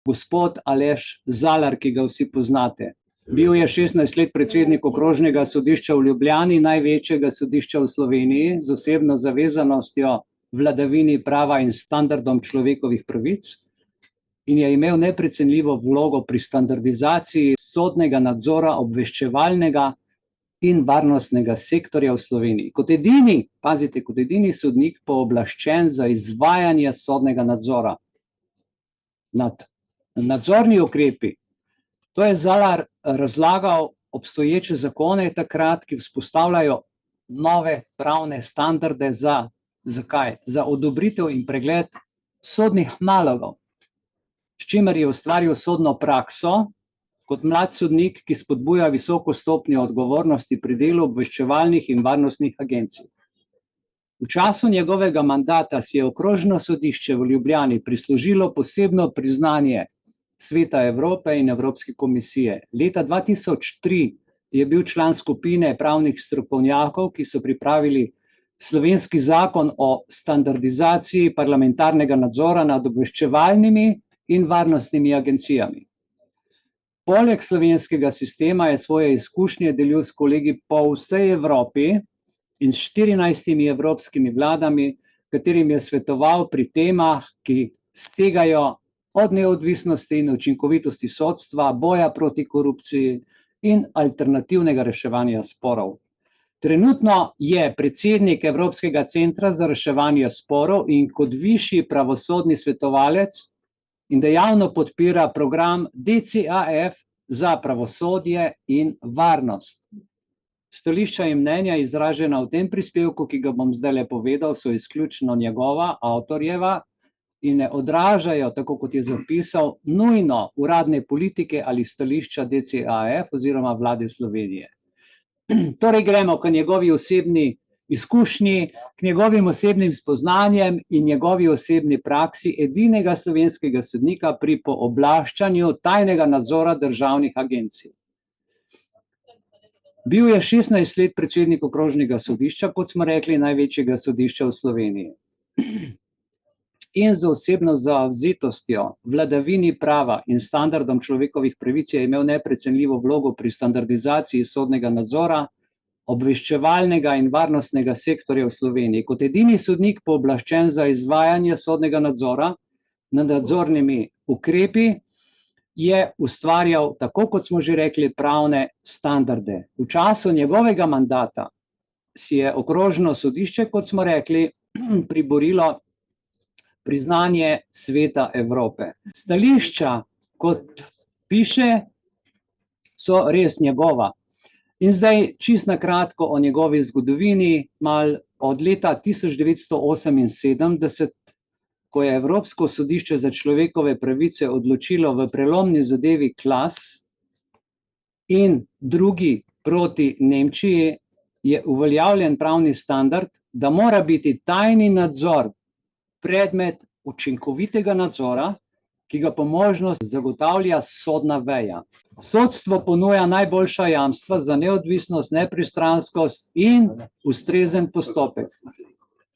gospod Aleš Zalar, ki ga vsi poznate. Bil je 16 let predsednik okrožnega sodišča v Ljubljani, največjega sodišča v Sloveniji, z osebno zavezanostjo vladavini prava in standardom človekovih pravic in je imel neprecenljivo vlogo pri standardizaciji sodnega nadzora, obveščevalnega in varnostnega sektorja v Sloveniji. Kot edini, pazite, kot edini sodnik pooblaščen za izvajanje sodnega nadzora nad nadzorni ukrepi. To je Zalar razlagal obstoječe zakone takrat, ki vzpostavljajo nove pravne standarde za, zakaj? Za odobritev in pregled sodnih nalogov, s čimer je ustvaril sodno prakso kot mlad sodnik, ki spodbuja visoko stopnjo odgovornosti pri delu obveščevalnih in varnostnih agencij. V času njegovega mandata si je okrožno sodišče v Ljubljani prislužilo posebno priznanje Sveta Evrope in Evropske komisije. Leta 2003 je bil član skupine pravnih strokovnjakov, ki so pripravili slovenski zakon o standardizaciji parlamentarnega nadzora nad obveščevalnimi in varnostnimi agencijami. Poleg slovenskega sistema je svoje izkušnje delil s kolegi po vsej Evropi in s 14 evropskimi vladami, katerim je svetoval pri temah, ki segajo od neodvisnosti in učinkovitosti sodstva, boja proti korupciji in alternativnega reševanja sporov. Trenutno je predsednik Evropskega centra za reševanje sporov in kot višji pravosodni svetovalec in dejavno podpira program DCAF za pravosodje in varnost. Stališča in mnenja izražena v tem prispevku, ki ga bom zdajle povedal, so izključno njegova, avtorjeva, in ne odražajo, tako kot je zapisal, nujno uradne politike ali stališča DCAF oziroma vlade Slovenije. Torej gremo k njegovi osebni izkušnji, k njegovim osebnim spoznanjem in njegovi osebni praksi edinega slovenskega sodnika pri pooblaščanju tajnega nadzora državnih agencij. Bil je 16 let predsednik okrožnega sodišča, kot smo rekli, največjega sodišča v Sloveniji. In z osebno zavzetostjo vladavini prava in standardom človekovih pravic je imel neprecenljivo vlogo pri standardizaciji sodnega nadzora, obveščevalnega in varnostnega sektorja v Sloveniji. Kot edini sodnik pooblaščen za izvajanje sodnega nadzora nad nadzornimi ukrepi je ustvarjal, tako kot smo že rekli, pravne standarde. V času njegovega mandata si je okrožno sodišče, kot smo rekli, priborilo priznanje Sveta Evrope. Stališča, kot piše, so res njegova. In zdaj čisto na kratko o njegovi zgodovini, malo od leta 1978, ko je Evropsko sodišče za človekove pravice odločilo v prelomni zadevi Klas in drugi proti Nemčiji, je uveljavljen pravni standard, da mora biti tajni nadzor predmet učinkovitega nadzora, ki ga po možnosti zagotavlja sodna veja. Sodstvo ponuja najboljša jamstva za neodvisnost, nepristranskost in ustrezen postopek.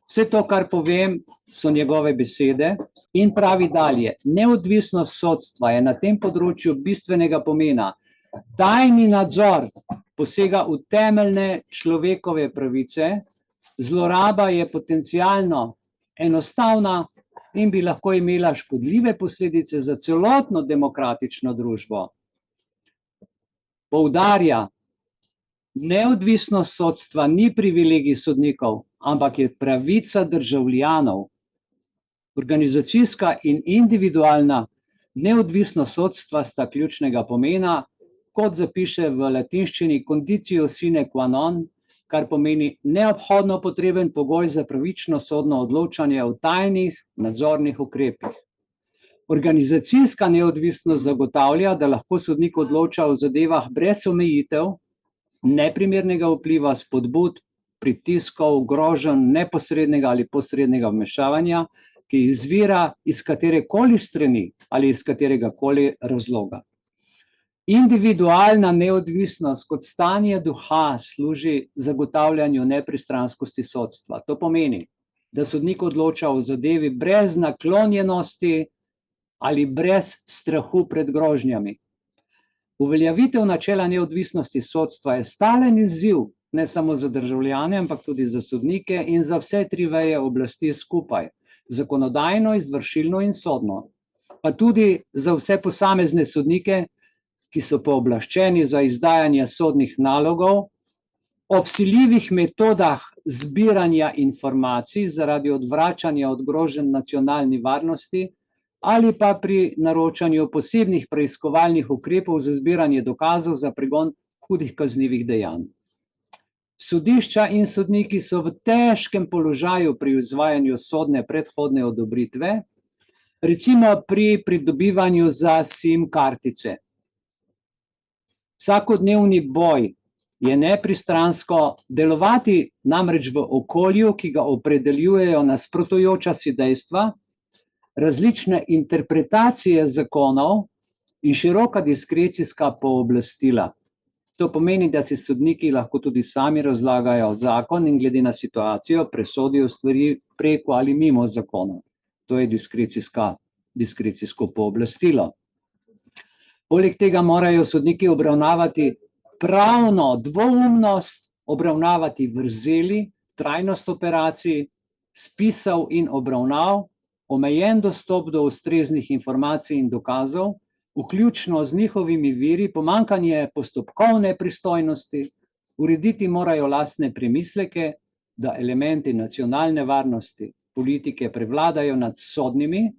Vse to, kar povem, so njegove besede in pravi dalje. Neodvisnost sodstva je na tem področju bistvenega pomena. Tajni nadzor posega v temeljne človekove pravice, zloraba je potencialno enostavna in bi lahko imela škodljive posledice za celotno demokratično družbo. Poudarja, neodvisnost sodstva ni privilegij sodnikov, ampak je pravica državljanov. Organizacijska in individualna neodvisnost sodstva sta ključnega pomena, kot zapiše v latinščini conditio sine qua non, kar pomeni neobhodno potreben pogoj za pravično sodno odločanje o tajnih nadzornih ukrepih. Organizacijska neodvisnost zagotavlja, da lahko sodnik odloča o zadevah brez omejitev, neprimernega vpliva, spodbud, pritiskov, groženj, neposrednega ali posrednega vmešavanja, ki izvira iz katerekoli strani ali iz kateregakoli razloga. Individualna neodvisnost kot stanje duha služi zagotavljanju nepristranskosti sodstva. To pomeni, da sodnik odloča o zadevi brez naklonjenosti ali brez strahu pred grožnjami. Uveljavitev načela neodvisnosti sodstva je stalen izziv, ne samo za državljane, ampak tudi za sodnike in za vse tri veje oblasti skupaj, zakonodajno, izvršilno in sodno, pa tudi za vse posamezne sodnike, ki so pooblaščeni za izdajanje sodnih nalogov, o vsiljivih metodah zbiranja informacij zaradi odvračanja od groženj nacionalni varnosti ali pa pri naročanju posebnih preiskovalnih ukrepov za zbiranje dokazov za pregon hudih kaznivih dejanj. Sodišča in sodniki so v težkem položaju pri izvajanju sodne predhodne odobritve, recimo pri pridobivanju za SIM kartice. Vsakodnevni boj je nepristransko, delovati namreč v okolju, ki ga opredeljujejo nasprotujoča si dejstva, različne interpretacije zakonov in široka diskrecijska pooblastila. To pomeni, da si sodniki lahko tudi sami razlagajo zakon in glede na situacijo presodijo stvari preko ali mimo zakona. To je diskrecijsko pooblastilo. Poleg tega morajo sodniki obravnavati pravno dvoumnost, obravnavati vrzeli, trajnost operacij, spisov in obravnav, omejen dostop do ustreznih informacij in dokazov, vključno z njihovimi viri, pomanjkanje postopkovne pristojnosti, urediti morajo lastne premisleke, da elementi nacionalne varnosti politike prevladajo nad sodnimi,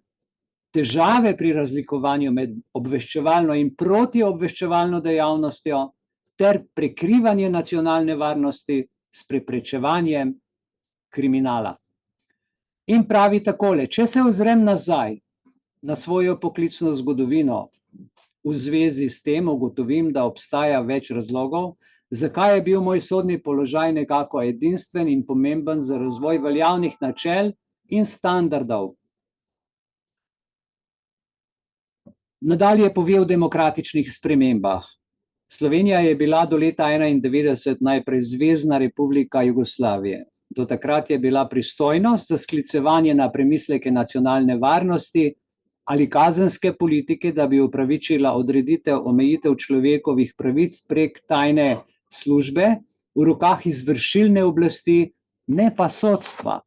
težave pri razlikovanju med obveščevalno in protiobveščevalno dejavnostjo ter prekrivanje nacionalne varnosti s preprečevanjem kriminala. In pravi takole: če se ozrem nazaj na svojo poklicno zgodovino, v zvezi s tem ugotovim, da obstaja več razlogov, zakaj je bil moj sodni položaj nekako edinstven in pomemben za razvoj veljavnih načel in standardov. Nadalje pove o demokratičnih spremembah. Slovenija je bila do leta 1991 najprej Zvezna republika Jugoslavije. Do takrat je bila pristojnost za sklicevanje na premisleke nacionalne varnosti ali kazenske politike, da bi upravičila odreditev omejitev človekovih pravic prek tajne službe, v rokah izvršilne oblasti, ne pa sodstva.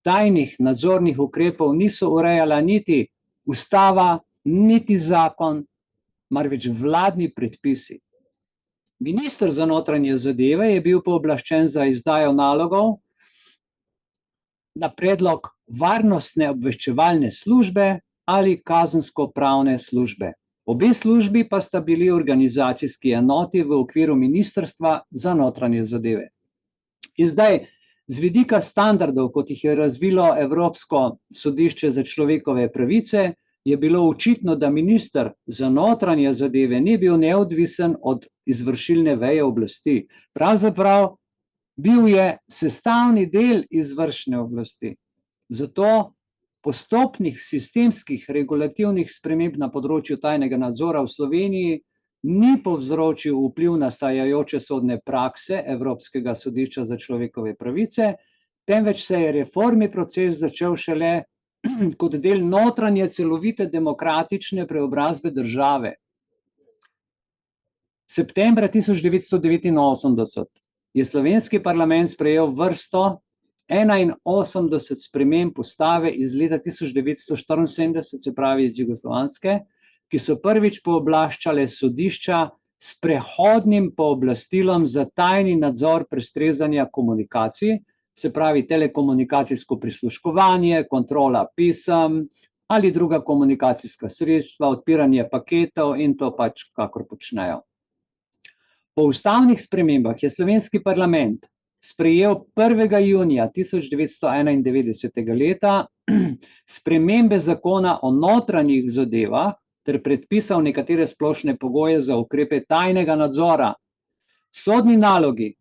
Tajnih nadzornih ukrepov niso urejala niti ustava, niti zakon, marveč vladni predpisi. Minister za notranje zadeve je bil pooblaščen za izdajo nalogov na predlog varnostne obveščevalne službe ali kazensko-pravne službe. Obe službi pa sta bili organizacijski enoti v okviru Ministrstva za notranje zadeve. In zdaj, z vidika standardov, kot jih je razvilo Evropsko sodišče za človekove pravice, je bilo očitno, da minister za notranje zadeve ni bil neodvisen od izvršilne veje oblasti. Pravzaprav bil je sestavni del izvršne oblasti. Zato postopnih sistemskih regulativnih sprememb na področju tajnega nadzora v Sloveniji ni povzročil vpliv nastajajoče sodne prakse Evropskega sodišča za človekove pravice, temveč se je reformni proces začel šele kot del notranje celovite demokratične preobrazbe države. Septembra 1989 je slovenski parlament sprejel vrsto 81 sprememb ustave iz leta 1974, se pravi iz jugoslovanske, ki so prvič pooblaščale sodišča s prehodnim pooblastilom za tajni nadzor prestrezanja komunikacij, se pravi telekomunikacijsko prisluškovanje, kontrola pisem ali druga komunikacijska sredstva, odpiranje paketov in to pač kakor počnejo. Po ustavnih spremembah je slovenski parlament sprejel 1. junija 1991. leta spremembe zakona o notranjih zadevah ter predpisal nekatere splošne pogoje za ukrepe tajnega nadzora. Sodni nalogi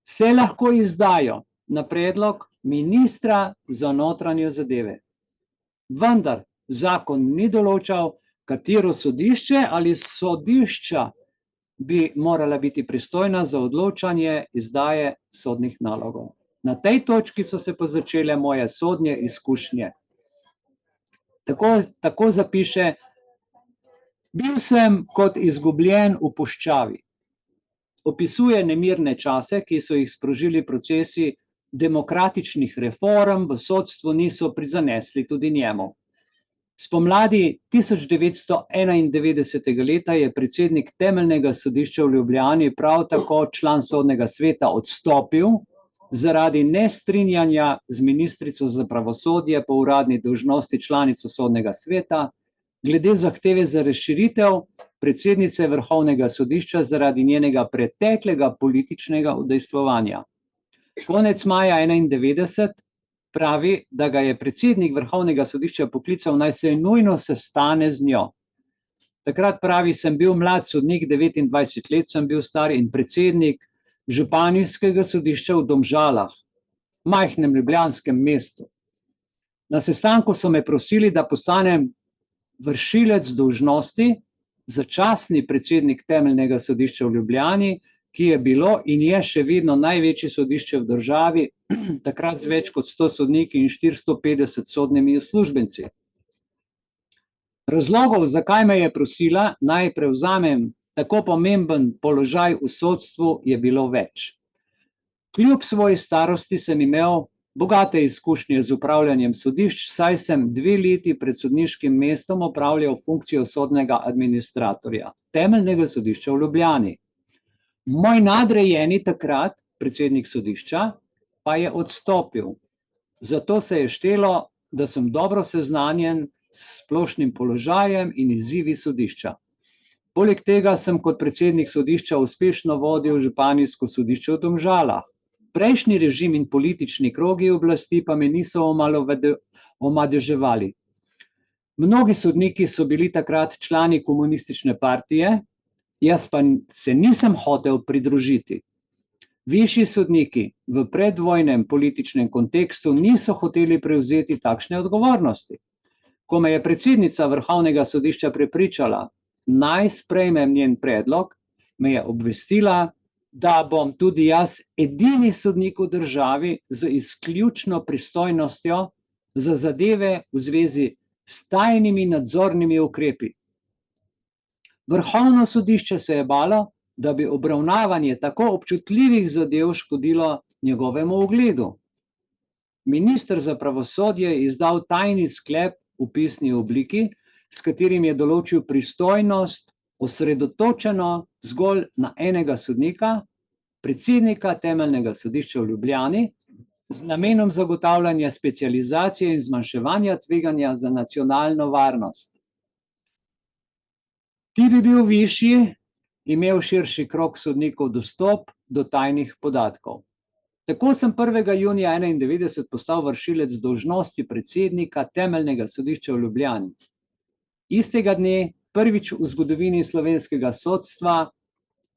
se lahko izdajo na predlog ministra za notranje zadeve. Vendar zakon ni določal, katero sodišče ali sodišča bi morala biti pristojna za odločanje izdaje sodnih nalogov. Na tej točki so se pa začele moje sodne izkušnje. Tako zapiše: bil sem kot izgubljen v puščavi. Opisuje nemirne čase, ki so jih sprožili procesi demokratičnih reform, v sodstvu niso prizanesli tudi njemu. Spomladi 1991. leta je predsednik Temeljnega sodišča v Ljubljani, prav tako član sodnega sveta, odstopil zaradi nestrinjanja z ministrico za pravosodje po uradni dolžnosti članico sodnega sveta glede zahteve za razširitev predsednice Vrhovnega sodišča zaradi njenega preteklega političnega udejstvovanja. Konec maja 1991 pravi, da ga je predsednik Vrhovnega sodišča poklical, naj se nujno sestane z njo. Takrat pravi: sem bil mlad sodnik, 29 let sem bil star in predsednik županijskega sodišča v Domžalah, majhnem ljubljanskem mestu. Na sestanku so me prosili, da postanem vršilec dolžnosti, začasni predsednik Temeljnega sodišča v Ljubljani, ki je bilo in je še vedno največje sodišče v državi, takrat z več kot 100 sodniki in 450 sodnimi uslužbenci. Razlogov, zakaj me je prosila, naj prevzamem tako pomemben položaj v sodstvu, je bilo več. Kljub svoji starosti sem imel bogate izkušnje z upravljanjem sodišč, saj sem 2 leti pred sodniškim mestom opravljal funkcijo sodnega administratorja Temeljnega sodišča v Ljubljani. Moj nadrejeni takrat, predsednik sodišča, pa je odstopil. Zato se je štelo, da sem dobro seznanjen s splošnim položajem in izzivi sodišča. Poleg tega sem kot predsednik sodišča uspešno vodil županijsko sodišče v Domžalah. Prejšnji režim in politični krogi oblasti pa me niso omadeževali. Mnogi sodniki so bili takrat člani komunistične partije, jaz pa se nisem hotel pridružiti. Višji sodniki v predvojnem političnem kontekstu niso hoteli prevzeti takšne odgovornosti. Ko me je predsednica Vrhovnega sodišča prepričala, naj sprejmem njen predlog, me je obvestila, da bom tudi jaz edini sodnik v državi z izključno pristojnostjo za zadeve v zvezi s tajnimi nadzornimi ukrepi. Vrhovno sodišče se je balo, da bi obravnavanje tako občutljivih zadev škodilo njegovemu ugledu. Minister za pravosodje je izdal tajni sklep v pisni obliki, s katerim je določil pristojnost osredotočeno zgolj na enega sodnika, predsednika Temeljnega sodišča v Ljubljani, z namenom zagotavljanja specializacije in zmanjševanja tveganja za nacionalno varnost. Ti bi bil višji, imel širši krog sodnikov dostop do tajnih podatkov. Tako sem 1. junija 1991 postal vršilec dolžnosti predsednika Temeljnega sodišča v Ljubljani. Istega dne, prvič v zgodovini slovenskega sodstva,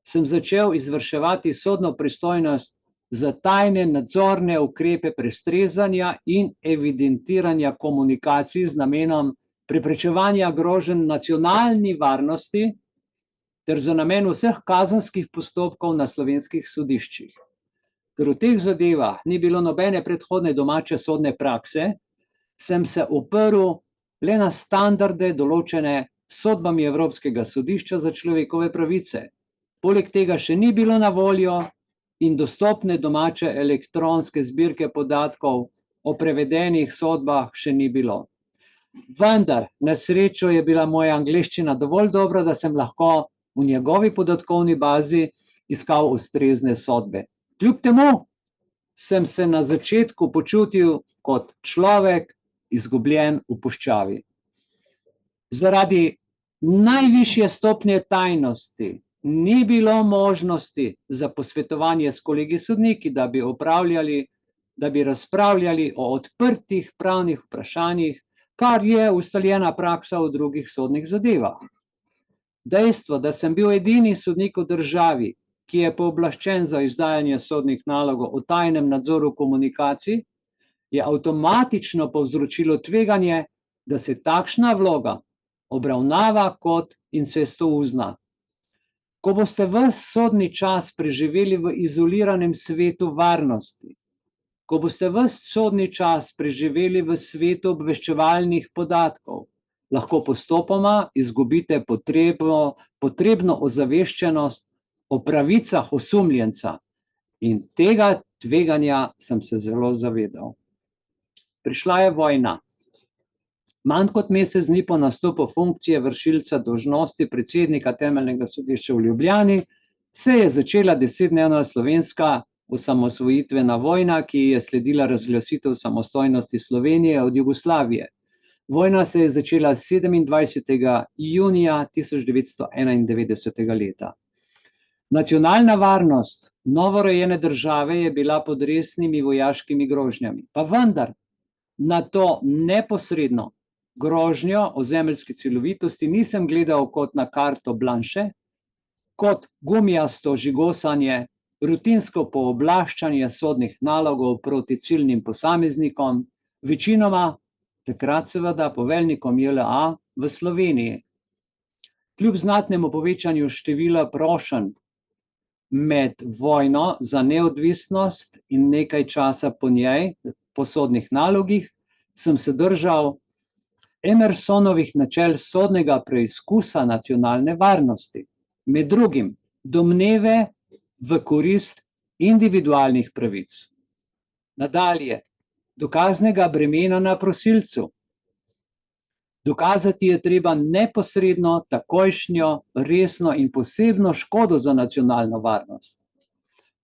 sem začel izvrševati sodno pristojnost za tajne nadzorne ukrepe prestrezanja in evidentiranja komunikacij z namenom preprečevanja groženj nacionalni varnosti ter za namen vseh kazenskih postopkov na slovenskih sodiščih. Ker v teh zadevah ni bilo nobene predhodne domače sodne prakse, sem se oprl le na standarde določene sodbami Evropskega sodišča za človekove pravice. Poleg tega še ni bilo na voljo in dostopne domače elektronske zbirke podatkov o prevedenih sodbah še ni bilo. Vendar, na srečo je bila moja angleščina dovolj dobra, da sem lahko v njegovi podatkovni bazi iskal ustrezne sodbe. Kljub temu sem se na začetku počutil kot človek izgubljen v puščavi. Zaradi najvišje stopnje tajnosti ni bilo možnosti za posvetovanje s kolegi sodniki, da bi razpravljali o odprtih pravnih vprašanjih, kar je ustaljena praksa v drugih sodnih zadevah. Dejstvo, da sem bil edini sodnik v državi, ki je pooblaščen za izdajanje sodnih nalogov o tajnem nadzoru komunikacij, je avtomatično povzročilo tveganje, da se takšna vloga obravnava kot incestuozna. Ko boste ves sodni čas preživeli v izoliranem svetu varnosti, ko boste ves sodni čas preživeli v svetu obveščevalnih podatkov, lahko postopoma izgubite potrebno ozaveščenost o pravicah osumljenca. In tega tveganja sem se zelo zavedal. Prišla je vojna. Manj kot mesec dni po nastopu funkcije vršilca dolžnosti predsednika Temeljnega sodišča v Ljubljani se je začela 10-dnevna slovenska osamosvojitvena vojna, ki je sledila razglasitev samostojnosti Slovenije od Jugoslavije. Vojna se je začela 27. junija 1991. leta. Nacionalna varnost novorojene države je bila pod resnimi vojaškimi grožnjami, pa vendar na to neposredno grožnjo ozemeljske celovitosti nisem gledal kot na karto blanše, kot gumijasto žigosanje, rutinsko pooblaščanje sodnih nalogov proti ciljnim posameznikom, večinoma takrat seveda poveljnikom JLA v Sloveniji. Kljub znatnemu povečanju števila prošenj med vojno za neodvisnost in nekaj časa po njej, po sodnih nalogih, sem se držal Emersonovih načel sodnega preizkusa nacionalne varnosti, med drugim domneve v korist individualnih pravic. Nadalje, dokaznega bremena na prosilcu. Dokazati je treba neposredno, takojšnjo, resno in posebno škodo za nacionalno varnost.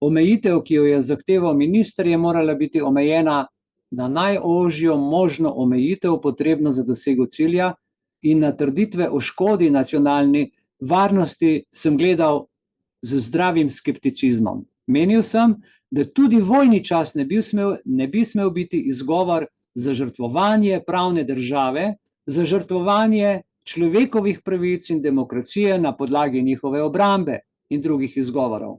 Omejitev, ki jo je zahteval minister, je morala biti omejena na najožjo možno omejitev, potrebno za dosego cilja, in na trditve o škodi nacionalni varnosti sem gledal z zdravim skepticizmom. Menil sem, da tudi vojni čas ne bi smel biti izgovor za žrtvovanje pravne države, za žrtvovanje človekovih pravic in demokracije na podlagi njihove obrambe in drugih izgovorov.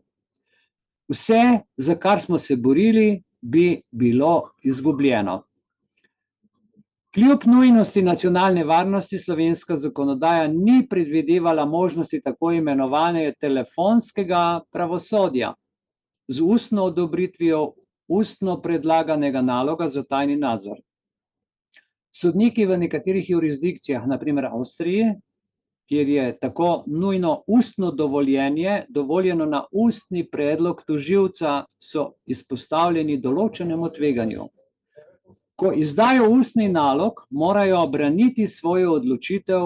Vse, za kar smo se borili, bi bilo izgubljeno. Kljub nujnosti nacionalne varnosti slovenska zakonodaja ni predvidevala možnosti tako imenovanega telefonskega pravosodja z ustno odobritvijo ustno predlaganega naloga za tajni nadzor. Sodniki v nekaterih jurisdikcijah, na primer Avstriji, kjer je tako nujno ustno dovoljenje, dovoljeno na ustni predlog tožilca, so izpostavljeni določenemu tveganju. Ko izdajo ustni nalog, morajo braniti svojo odločitev,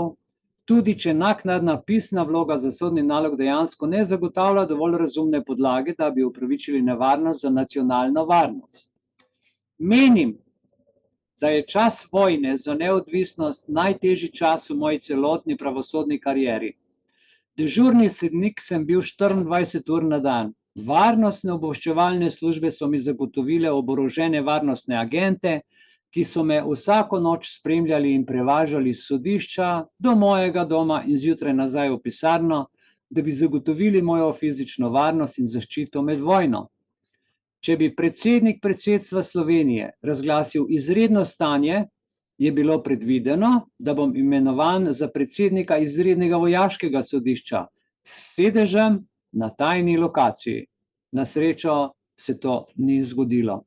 tudi če naknadna pisna vloga za sodni nalog dejansko ne zagotavlja dovolj razumne podlage, da bi upravičili nevarnost za nacionalno varnost. Menim, da je čas vojne za neodvisnost najtežji čas v moji celotni pravosodni karieri. Dežurni sodnik sem bil 24 ur na dan. Varnostne obveščevalne službe so mi zagotovile oborožene varnostne agente, ki so me vsako noč spremljali in prevažali s sodišča do mojega doma in zjutraj nazaj v pisarno, da bi zagotovili mojo fizično varnost in zaščito med vojno. Če bi predsednik predsedstva Slovenije razglasil izredno stanje, je bilo predvideno, da bom imenovan za predsednika izrednega vojaškega sodišča s sedežem na tajni lokaciji. Na srečo se to ni zgodilo.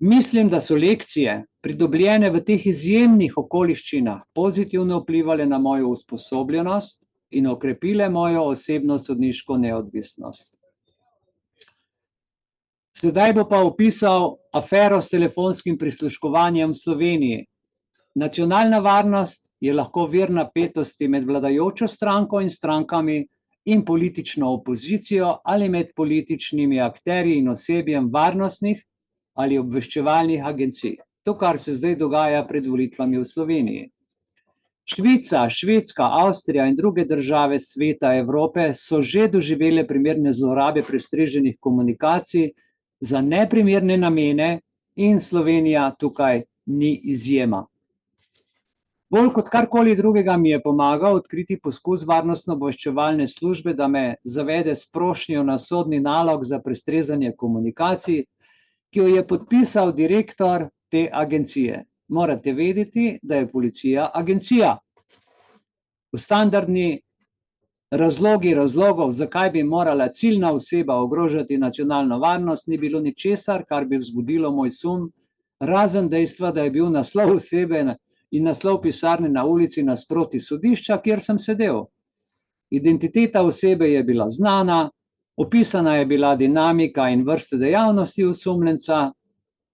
Mislim, da so lekcije, pridobljene v teh izjemnih okoliščinah, pozitivno vplivale na mojo usposobljenost in okrepile mojo osebno sodniško neodvisnost. Sedaj bo pa opisal afero s telefonskim prisluškovanjem v Sloveniji. Nacionalna varnost je lahko vir napetosti med vladajočo stranko in strankami in politično opozicijo ali med političnimi akterji in osebjem varnostnih ali obveščevalnih agencij. To, kar se zdaj dogaja pred volitvami v Sloveniji. Švica, Švedska, Avstrija in druge države sveta Evrope so že doživele primerne zlorabe prestreženih komunikacij za neprimerne namene in Slovenija tukaj ni izjema. Bolj kot karkoli drugega mi je pomagal odkriti poskus varnostno-obveščevalne službe, da me zavede s prošnjo na sodni nalog za prestrezanje komunikacij, ki jo je podpisal direktor te agencije. Morate vedeti, da je policija agencija. V standardni Razlogi razlogov, zakaj bi morala ciljna oseba ogrožati nacionalno varnost, ni bilo ničesar, kar bi vzbudilo moj sum, razen dejstva, da je bil naslov osebe in naslov pisarne na ulici nasproti sodišča, kjer sem sedel. Identiteta osebe je bila znana, opisana je bila dinamika in vrste dejavnosti osumljenca,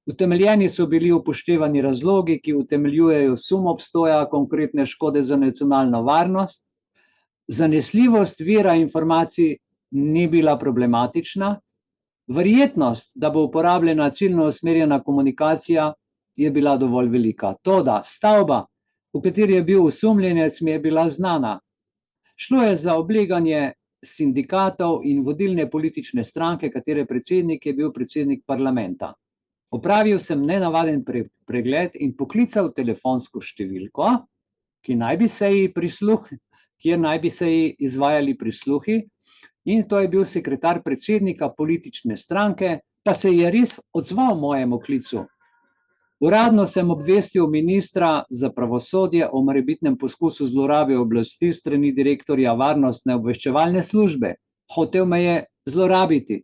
utemeljeni so bili upoštevani razlogi, ki utemeljujejo sum obstoja konkretne škode za nacionalno varnost. Zanesljivost vira informacij ni bila problematična, verjetnost, da bo uporabljena ciljno usmerjena komunikacija, je bila dovolj velika. Toda stavba, v kateri je bil osumljenec, mi je bila znana. Šlo je za obleganje sindikatov in vodilne politične stranke, katere predsednik je bil predsednik parlamenta. Opravil sem nenavaden pregled in poklical telefonsko številko, kjer naj bi se ji izvajali prisluhi, in to je bil sekretar predsednika politične stranke, pa se je res odzval mojemu klicu. Uradno sem obvestil ministra za pravosodje o morebitnem poskusu zlorabe oblasti strani direktorja varnostne obveščevalne službe. Hotel me je zlorabiti.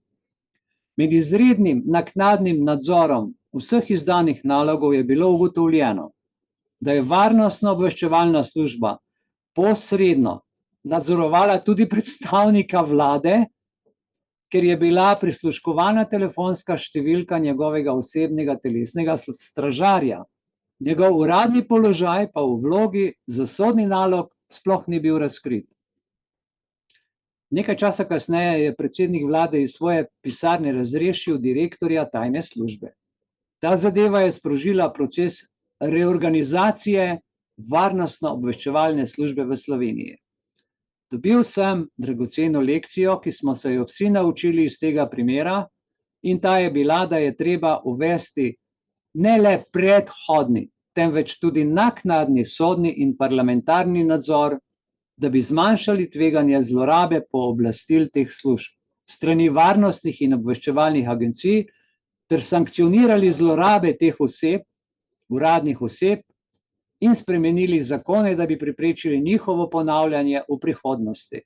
Med izrednim naknadnim nadzorom vseh izdanih nalogov je bilo ugotovljeno, da je varnostna obveščevalna služba posredno nadzorovala tudi predstavnika vlade, ker je bila prisluškovana telefonska številka njegovega osebnega telesnega stražarja. Njegov uradni položaj pa v vlogi za sodni nalog sploh ni bil razkrit. Nekaj časa kasneje je predsednik vlade iz svoje pisarne razrešil direktorja tajne službe. Ta zadeva je sprožila proces reorganizacije varnostno-obveščevalne službe v Sloveniji. Dobil sem dragoceno lekcijo, ki smo se jo vsi naučili iz tega primera, in ta je bila, da je treba uvesti ne le predhodni, temveč tudi naknadni sodni in parlamentarni nadzor, da bi zmanjšali tveganje zlorabe pooblastil teh služb strani varnostnih in obveščevalnih agencij ter sankcionirali zlorabe teh oseb, uradnih oseb, in spremenili zakone, da bi preprečili njihovo ponavljanje v prihodnosti.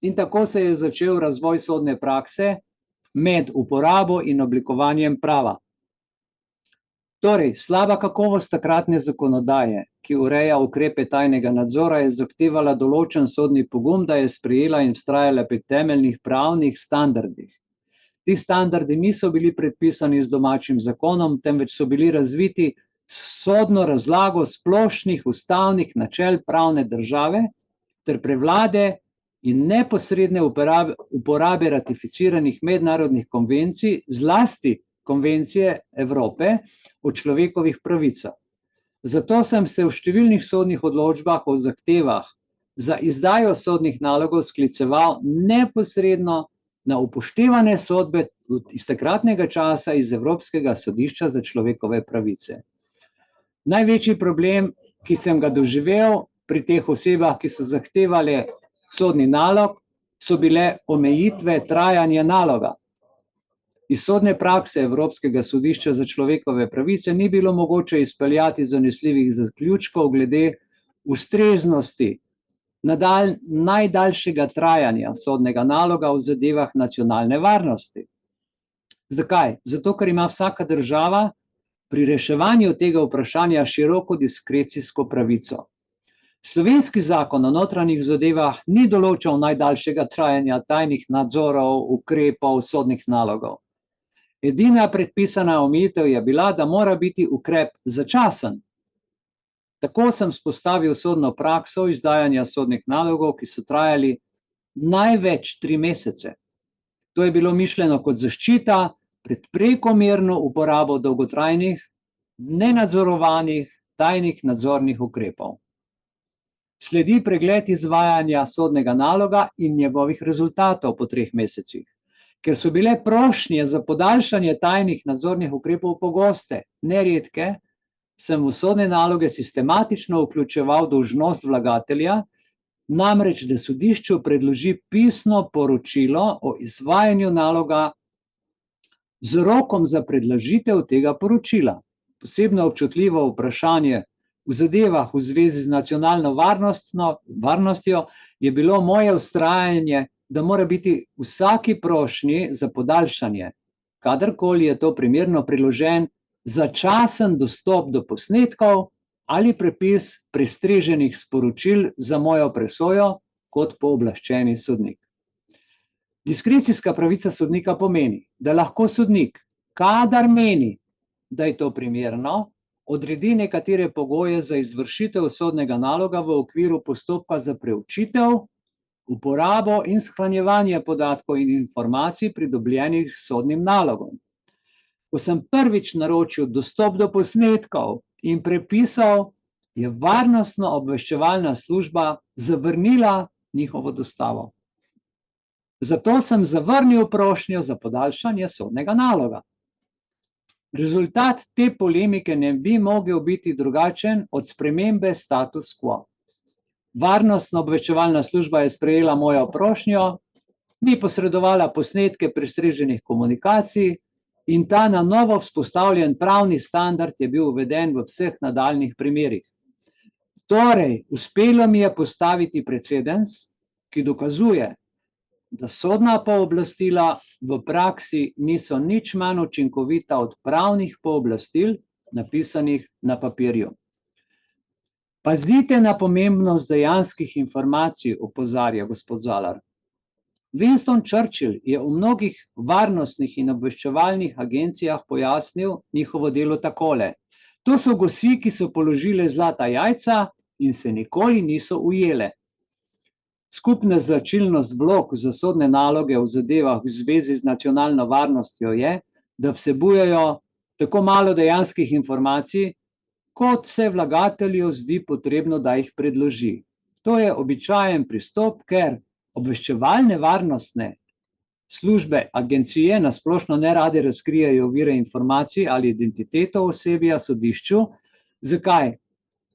In tako se je začel razvoj sodne prakse med uporabo in oblikovanjem prava. Torej, slaba kakovost takratne zakonodaje, ki ureja ukrepe tajnega nadzora, je zahtevala določen sodni pogum, da je sprejela in vztrajala pri temeljnih pravnih standardih. Ti standardi niso bili predpisani z domačim zakonom, temveč so bili razviti sodno razlago splošnih ustavnih načel pravne države ter prevlade in neposredne uporabe ratificiranih mednarodnih konvencij, zlasti Konvencije Evrope o človekovih pravicah. Zato sem se v številnih sodnih odločbah o zahtevah za izdajo sodnih nalogov skliceval neposredno na upoštevane sodbe iz takratnega časa iz Evropskega sodišča za človekove pravice. Največji problem, ki sem ga doživel pri teh osebah, ki so zahtevali sodni nalog, so bile omejitve trajanja naloga. Iz sodne prakse Evropskega sodišča za človekove pravice ni bilo mogoče izpeljati zanesljivih zaključkov glede ustreznosti najdaljšega trajanja sodnega naloga v zadevah nacionalne varnosti. Zakaj? Zato, ker ima vsaka država pri reševanju tega vprašanja široko diskrecijsko pravico. Slovenski zakon o notranjih zadevah ni določal najdaljšega trajanja tajnih nadzorov, ukrepov, sodnih nalogov. Edina predpisana omejitev je bila, da mora biti ukrep začasen. Tako sem vzpostavil sodno prakso izdajanja sodnih nalogov, ki so trajali največ 3 mesece. To je bilo mišljeno kot zaščita pred prekomerno uporabo dolgotrajnih, nenadzorovanih, tajnih nadzornih ukrepov. Sledi pregled izvajanja sodnega naloga in njegovih rezultatov po 3 mesecih. Ker so bile prošnje za podaljšanje tajnih nadzornih ukrepov pogoste, neredke, sem v sodne naloge sistematično vključeval dolžnost vlagatelja, namreč da sodišču predloži pisno poročilo o izvajanju naloga z rokom za predložitev tega poročila. Posebno občutljivo vprašanje v zadevah v zvezi z nacionalno varnostjo je bilo moje vztrajanje, da mora biti vsaki prošnji za podaljšanje, kadarkoli je to primerno, priložen začasen dostop do posnetkov ali prepis prestreženih sporočil za mojo presojo kot pooblaščeni sodnik. Diskrecijska pravica sodnika pomeni, da lahko sodnik, kadar meni, da je to primerno, odredi nekatere pogoje za izvršitev sodnega naloga v okviru postopka za preučitev, uporabo in shranjevanje podatkov in informacij pridobljenih s sodnim nalogom. Ko sem prvič naročil dostop do posnetkov in prepisov, je varnostno-obveščevalna služba zavrnila njihovo dostavo. Zato sem zavrnil prošnjo za podaljšanje sodnega naloga. Rezultat te polemike ne bi mogel biti drugačen od spremembe status quo. Varnostno-obveščevalna služba je sprejela mojo prošnjo, mi posredovala posnetke prestreženih komunikacij in ta na novo vzpostavljen pravni standard je bil uveden v vseh nadaljnjih primerih. Torej, uspelo mi je postaviti precedens, ki dokazuje, da sodna pooblastila v praksi niso nič manj učinkovita od pravnih pooblastil, napisanih na papirju. Pazite na pomembnost dejanskih informacij, opozarja gospod Zalar. Winston Churchill je v mnogih varnostnih in obveščevalnih agencijah pojasnil njihovo delo takole. To so gosi, ki so položile zlata jajca in se nikoli niso ujele. Skupna značilnost vlog za sodne naloge v zadevah v zvezi z nacionalno varnostjo je, da vsebujejo tako malo dejanskih informacij, kot se vlagatelju zdi potrebno, da jih predloži. To je običajen pristop, ker obveščevalne varnostne službe agencije na splošno nerade razkrijajo vire informacij ali identiteto osebja sodišču. Zakaj?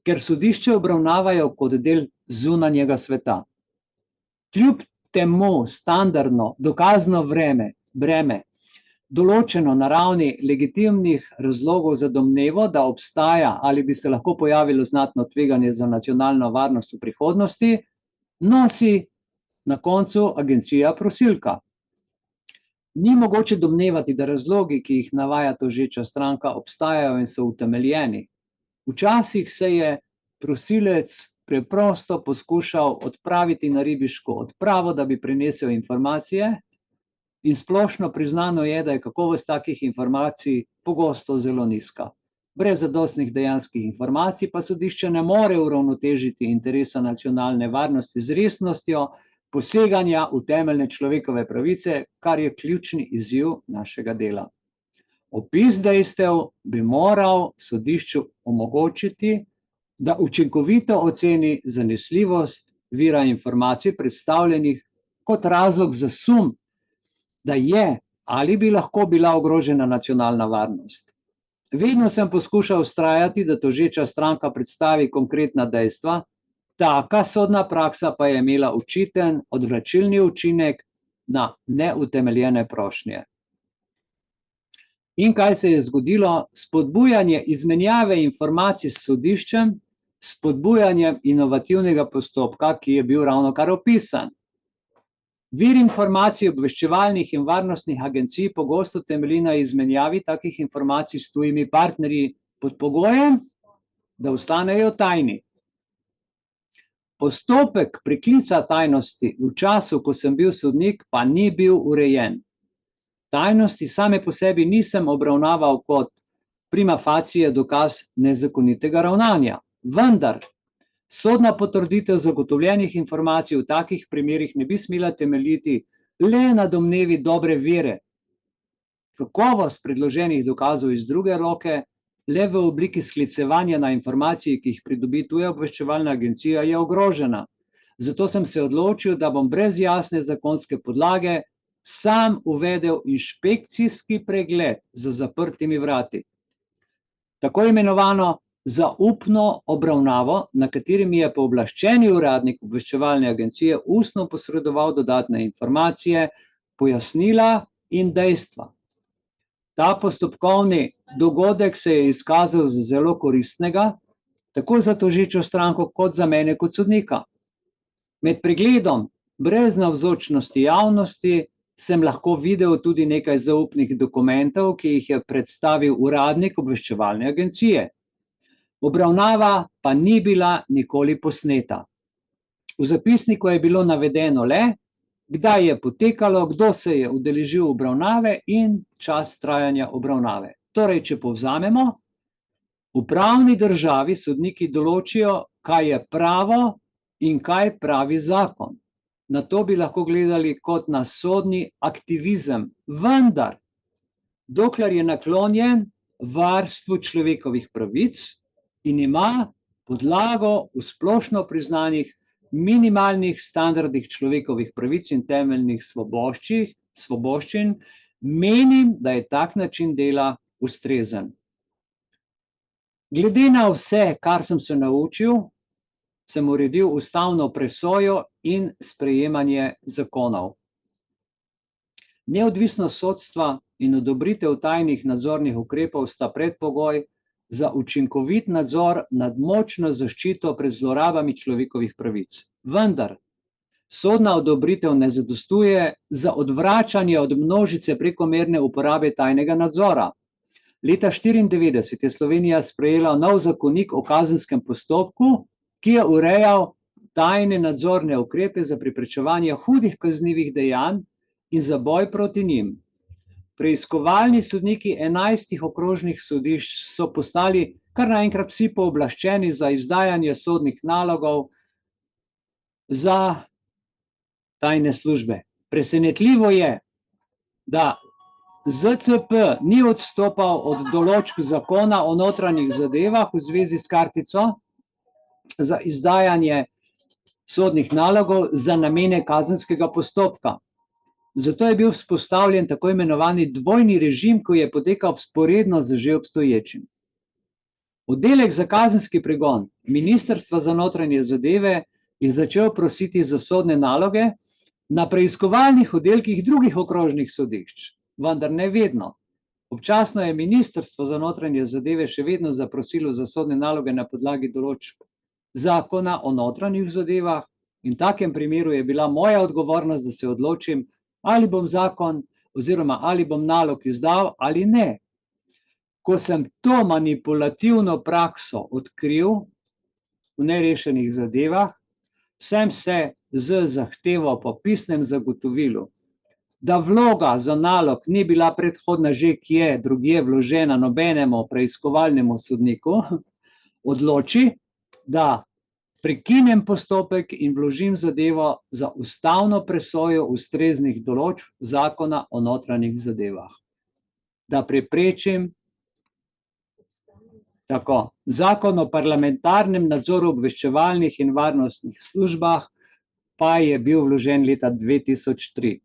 Ker sodišče obravnavajo kot del zunanjega sveta. Kljub temu standardno dokazno breme, določeno na ravni legitimnih razlogov za domnevo, da obstaja ali bi se lahko pojavilo znatno tveganje za nacionalno varnost v prihodnosti, nosi na koncu agencija prosilka. Ni mogoče domnevati, da razlogi, ki jih navaja tožeča stranka, obstajajo in so utemeljeni. Včasih se je prosilec preprosto poskušal odpraviti na ribiško odpravo, da bi prinesel informacije, in splošno priznano je, da je kakovost takih informacij pogosto zelo nizka. Brez zadostnih dejanskih informacij pa sodišče ne more uravnotežiti interesa nacionalne varnosti z resnostjo poseganja v temeljne človekove pravice, kar je ključni izziv našega dela. Opis dejstev bi moral sodišču omogočiti, da učinkovito oceni zanesljivost vira informacij predstavljenih kot razlog za sum, da je ali bi lahko bila ogrožena nacionalna varnost. Vedno sem poskušal vztrajati, da tožeča stranka predstavi konkretna dejstva, taka sodna praksa pa je imela očiten odvračilni učinek na neutemeljene prošnje. In kaj se je zgodilo? Spodbujanje izmenjave informacij s sodiščem, spodbujanjem inovativnega postopka, ki je bil ravnokar opisan. Vir informacij obveščevalnih in varnostnih agencij pogosto temelji na izmenjavi takih informacij s tujimi partnerji pod pogojem, da ostanejo tajni. Postopek priklica tajnosti v času, ko sem bil sodnik, pa ni bil urejen. Tajnosti same po sebi nisem obravnaval kot prima facie dokaz nezakonitega ravnanja. Vendar, sodna potrditev zagotovljenih informacij v takih primerih ne bi smela temeljiti le na domnevi dobre vere. Kakovost predloženih dokazov iz druge roke, le v obliki sklicevanja na informacije, ki jih pridobi tuja obveščevalna agencija, je ogrožena. Zato sem se odločil, da bom brez jasne zakonske podlage sam uvedel inšpekcijski pregled za zaprtimi vrati. Tako imenovano zaupno obravnavo, na kateri mi je pooblaščeni uradnik obveščevalne agencije ustno posredoval dodatne informacije, pojasnila in dejstva. Ta postopkovni dogodek se je izkazal za zelo koristnega, tako za tožečo stranko kot za mene kot sodnika. Med pregledom brez navzočnosti javnosti sem lahko videl tudi nekaj zaupnih dokumentov, ki jih je predstavil uradnik obveščevalne agencije. Obravnava pa ni bila nikoli posneta. V zapisniku je bilo navedeno le, kdaj je potekalo, kdo se je udeležil obravnave in čas trajanja obravnave. Torej, če povzamemo, v pravni državi sodniki določijo, kaj je pravo in kaj pravi zakon. Na to bi lahko gledali kot na sodni aktivizem, vendar, dokler je naklonjen varstvu človekovih pravic in ima podlago v splošno priznanih minimalnih standardih človekovih pravic in temeljnih svoboščin, menim, da je tak način dela ustrezen. Glede na vse, kar sem se naučil, sem uredil ustavno presojo in sprejemanje zakonov. Neodvisnost sodstva in odobritev tajnih nadzornih ukrepov sta predpogoj za učinkovit nadzor nad močno zaščito pred zlorabami človekovih pravic. Vendar, sodna odobritev ne zadostuje za odvračanje od množice prekomerne uporabe tajnega nadzora. Leta 1994 je Slovenija sprejela nov zakonik o kazenskem postopku, ki je urejal tajne nadzorne ukrepe za preprečevanje hudih kaznivih dejanj in za boj proti njim. Preiskovalni sodniki 11 okrožnih sodišč so postali kar naenkrat vsi pooblaščeni za izdajanje sodnih nalogov za tajne službe. Presenetljivo je, da ZCP ni odstopal od določb zakona o notranjih zadevah v zvezi s kartico za izdajanje sodnih nalogov za namene kazenskega postopka. Zato je bil vzpostavljen tako imenovani dvojni režim, ki je potekal vzporedno z že obstoječim. Oddelek za kazenski pregon Ministrstva za notranje zadeve je začel prositi za sodne naloge na preiskovalnih oddelkih drugih okrožnih sodišč, vendar ne vedno. Občasno je Ministrstvo za notranje zadeve še vedno zaprosilo za sodne naloge na podlagi določb zakona o notranjih zadevah in v takem primeru je bila moja odgovornost, da se odločim, ali bom zakon oziroma ali bom nalog izdal ali ne. Ko sem to manipulativno prakso odkril v nerešenih zadevah, sem se z zahtevo po pisnem zagotovilu, da vloga za nalog ni bila predhodna že kje drugje vložena nobenemu preiskovalnemu sodniku, odloči, da prekinem postopek in vložim zadevo za ustavno presojo ustreznih določb zakona o notranjih zadevah. Da preprečim tako. Zakon o parlamentarnem nadzoru obveščevalnih in varnostnih službah pa je bil vložen leta 2003.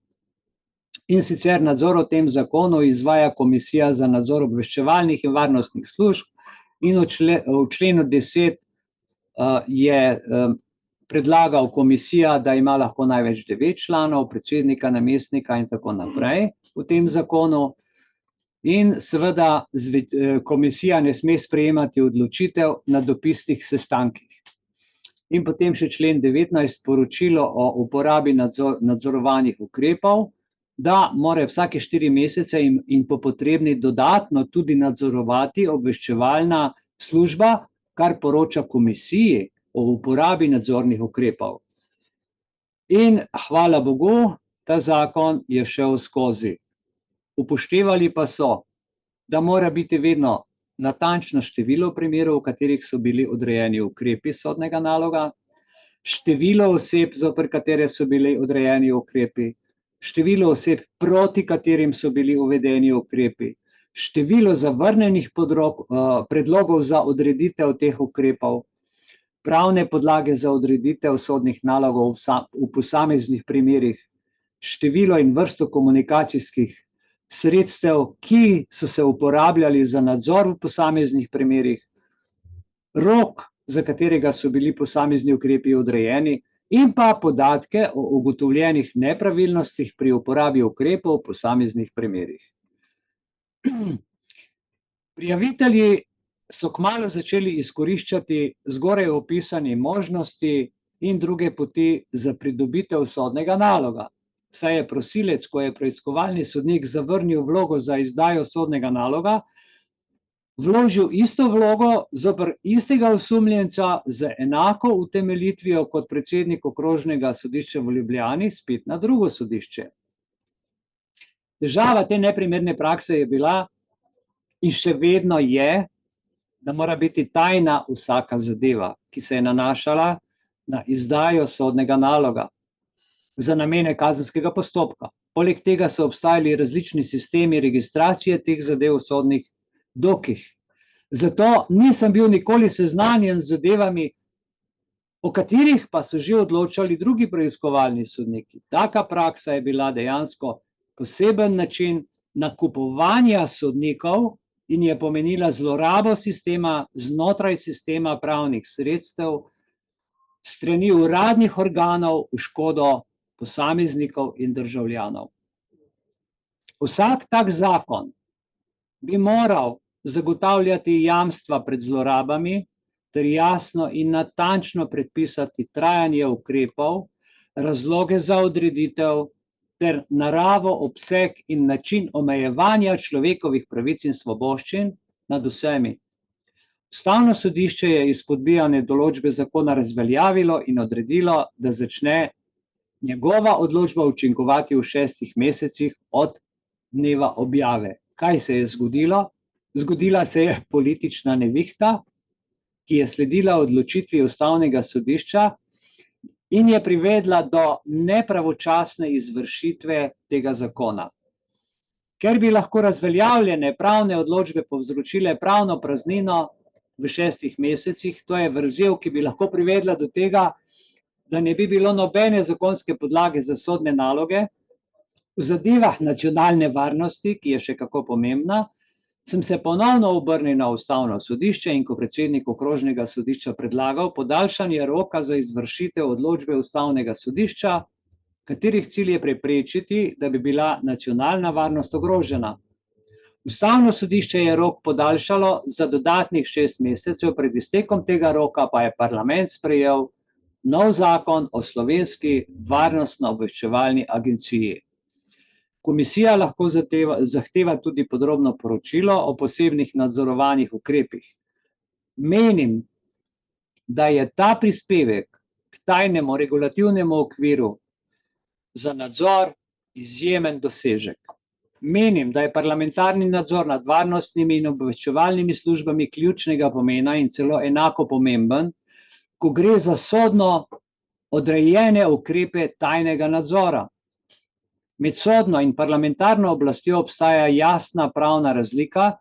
In sicer nadzor o tem zakonu izvaja Komisija za nadzor obveščevalnih in varnostnih služb in v členu 10 je predlagal komisija, da ima lahko največ 9 članov, predsednika, namestnika in tako naprej v tem zakonu. In seveda komisija ne sme sprejemati odločitev na dopisnih sestankih. In potem še člen 19, poročilo o uporabi nadzorovanih ukrepov, da mora vsake 4 mesece in po potrebni dodatno tudi nadzorovati obveščevalna služba, kar poroča komisiji o uporabi nadzornih ukrepov. In hvala Bogu, ta zakon je šel skozi. Upoštevali pa so, da mora biti vedno natančno število primerov, v katerih so bili odrejeni ukrepi sodnega naloga, število oseb, zoper katere so bili odrejeni ukrepi, število oseb, proti katerim so bili uvedeni ukrepi, število zavrnjenih predlogov za odreditev teh ukrepov, pravne podlage za odreditev sodnih nalogov v posameznih primerih, število in vrsto komunikacijskih sredstev, ki so se uporabljali za nadzor v posameznih primerih, rok, za katerega so bili posamezni ukrepi odrejeni, in pa podatke o ugotovljenih nepravilnostih pri uporabi ukrepov v posameznih primerih. Prijavitelji so kmalu začeli izkoriščati zgoraj opisane možnosti in druge poti za pridobitev sodnega naloga. Saj je prosilec, ko je preiskovalni sodnik zavrnil vlogo za izdajo sodnega naloga, vložil isto vlogo zoper istega osumljenca z enako utemeljitvijo kot predsednik okrožnega sodišča v Ljubljani, spet na drugo sodišče. Težava te neprimerne prakse je bila in še vedno je, da mora biti tajna vsaka zadeva, ki se je nanašala na izdajo sodnega naloga za namene kazenskega postopka. Poleg tega so obstajali različni sistemi registracije teh zadev v sodnih dokih. Zato nisem bil nikoli seznanjen z zadevami, o katerih pa so že odločali drugi preiskovalni sodniki. Taka praksa je bila dejansko poseben način nakupovanja sodnikov in je pomenila zlorabo sistema znotraj sistema pravnih sredstev strani uradnih organov v škodo posameznikov in državljanov. Vsak tak zakon bi moral zagotavljati jamstva pred zlorabami ter jasno in natančno predpisati trajanje ukrepov, razloge za odreditev ter naravo, obseg in način omejevanja človekovih pravic in svoboščin nad vsemi. Ustavno sodišče je izpodbijane določbe zakona razveljavilo in odredilo, da začne njegova odločba učinkovati v 6 mesecih od dneva objave. Kaj se je zgodilo? Zgodila se je politična nevihta, ki je sledila odločitvi Ustavnega sodišča in je privedla do nepravočasne izvršitve tega zakona. Ker bi lahko razveljavljene pravne odločbe povzročile pravno praznino v 6 mesecih, to je vrzel, ki bi lahko privedla do tega, da ne bi bilo nobene zakonske podlage za sodne naloge, v zadevah nacionalne varnosti, ki je še kako pomembna, sem se ponovno obrnil na Ustavno sodišče in ko predsednik okrožnega sodišča predlagal podaljšanje roka za izvršitev odločbe Ustavnega sodišča, katerih cilj je preprečiti, da bi bila nacionalna varnost ogrožena. Ustavno sodišče je rok podaljšalo za dodatnih 6 mesecev, pred iztekom tega roka pa je parlament sprejel nov zakon o Slovenski varnostno-obveščevalni agenciji. Komisija lahko zahteva tudi podrobno poročilo o posebnih nadzorovanih ukrepih. Menim, da je ta prispevek k tajnemu regulativnemu okviru za nadzor izjemen dosežek. Menim, da je parlamentarni nadzor nad varnostnimi in obveščevalnimi službami ključnega pomena in celo enako pomemben, ko gre za sodno odrejene ukrepe tajnega nadzora. Med sodno in parlamentarno oblastjo obstaja jasna pravna razlika,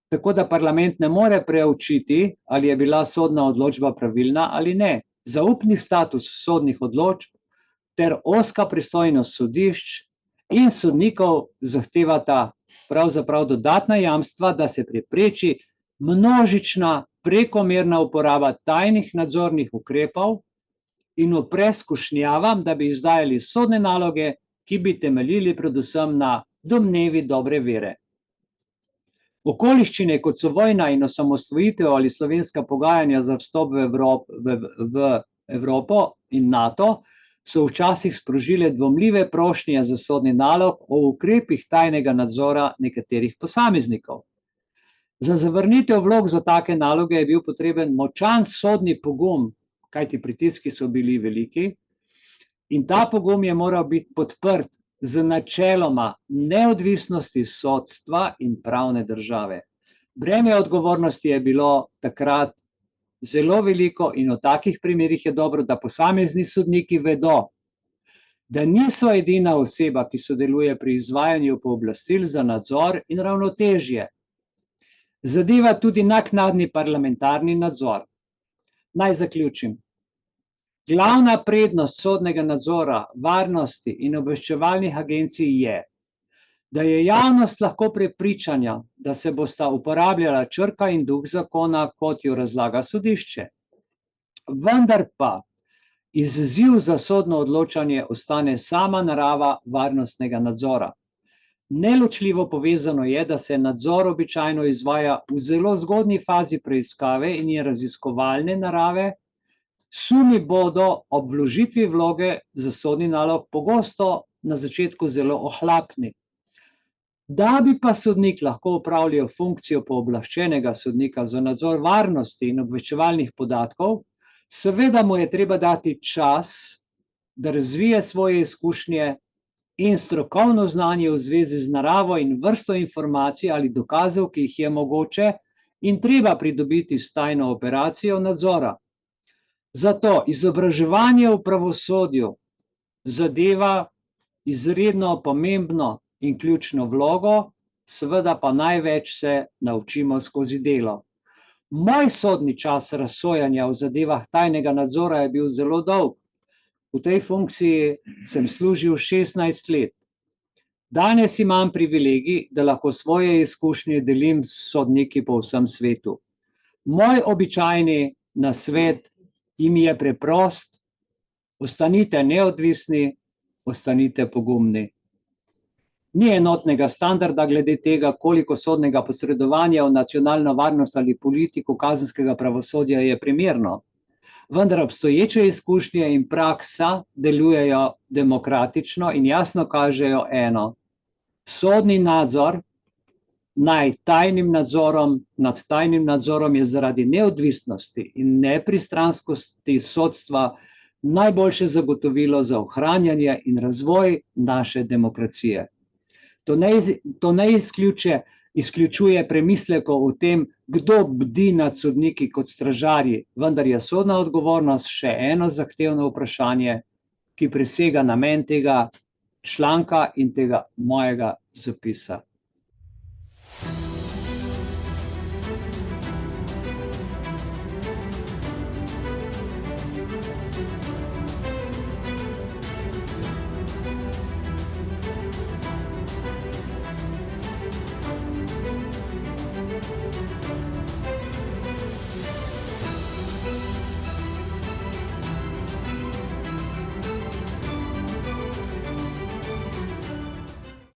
tako da parlament ne more preučiti, ali je bila sodna odločba pravilna ali ne. Zaupni status sodnih odločb ter ozka pristojnost sodišč in sodnikov zahtevata pravzaprav dodatna jamstva, da se prepreči množična prekomerna uporaba tajnih nadzornih ukrepov in upre skušnjavam, da bi izdajali sodne naloge, ki bi temeljili predvsem na domnevi dobre vere. Okoliščine, kot so vojna in osamosvojitev ali slovenska pogajanja za vstop v Evropo in NATO, so včasih sprožile dvomljive prošnje za sodni nalog o ukrepih tajnega nadzora nekaterih posameznikov. Za zavrnitev vlog za take naloge je bil potreben močan sodni pogum, kajti pritiski so bili veliki, in ta pogum je moral biti podprt z načeloma neodvisnosti sodstva in pravne države. Breme odgovornosti je bilo takrat zelo veliko in v takih primerih je dobro, da posamezni sodniki vedo, da niso edina oseba, ki sodeluje pri izvajanju pooblastil za nadzor in ravnotežje. Zadeva tudi naknadni parlamentarni nadzor. Naj zaključim. Glavna prednost sodnega nadzora, varnosti in obveščevalnih agencij je, da je javnost lahko prepričana, da se bosta uporabljala črka in duh zakona, kot jo razlaga sodišče. Vendar pa izziv za sodno odločanje ostane sama narava varnostnega nadzora. Neločljivo povezano je, da se nadzor običajno izvaja v zelo zgodnji fazi preiskave in je raziskovalne narave. Sumi bodo ob vložitvi vloge za sodni nalog pogosto na začetku zelo ohlapni. Da bi pa sodnik lahko opravljal funkcijo pooblaščenega sodnika za nadzor varnosti in obveščevalnih podatkov, seveda mu je treba dati čas, da razvije svoje izkušnje in strokovno znanje v zvezi z naravo in vrsto informacij ali dokazov, ki jih je mogoče in treba pridobiti s tajno operacijo nadzora. Zato izobraževanje v pravosodju zadeva izredno pomembno in ključno vlogo, seveda pa največ se naučimo skozi delo. Moj sodni čas razsojanja v zadevah tajnega nadzora je bil zelo dolg. V tej funkciji sem služil 16 let. Danes imam privilegij, da lahko svoje izkušnje delim s sodniki po vsem svetu. Moj običajni nasvet jim je preprost: ostanite neodvisni, ostanite pogumni. Ni enotnega standarda glede tega, koliko sodnega posredovanja v nacionalno varnost ali politiko kazenskega pravosodja je primerno. Vendar obstoječe izkušnje in praksa delujejo demokratično in jasno kažejo eno: sodni nadzor nad tajnim nadzorom je zaradi neodvisnosti in nepristranskosti sodstva najboljše zagotovilo za ohranjanje in razvoj naše demokracije. To ne izključuje premislekov o tem, kdo bdi nad sodniki kot stražarji, vendar je sodna odgovornost še eno zahtevno vprašanje, ki presega namen tega članka in tega mojega zapisa.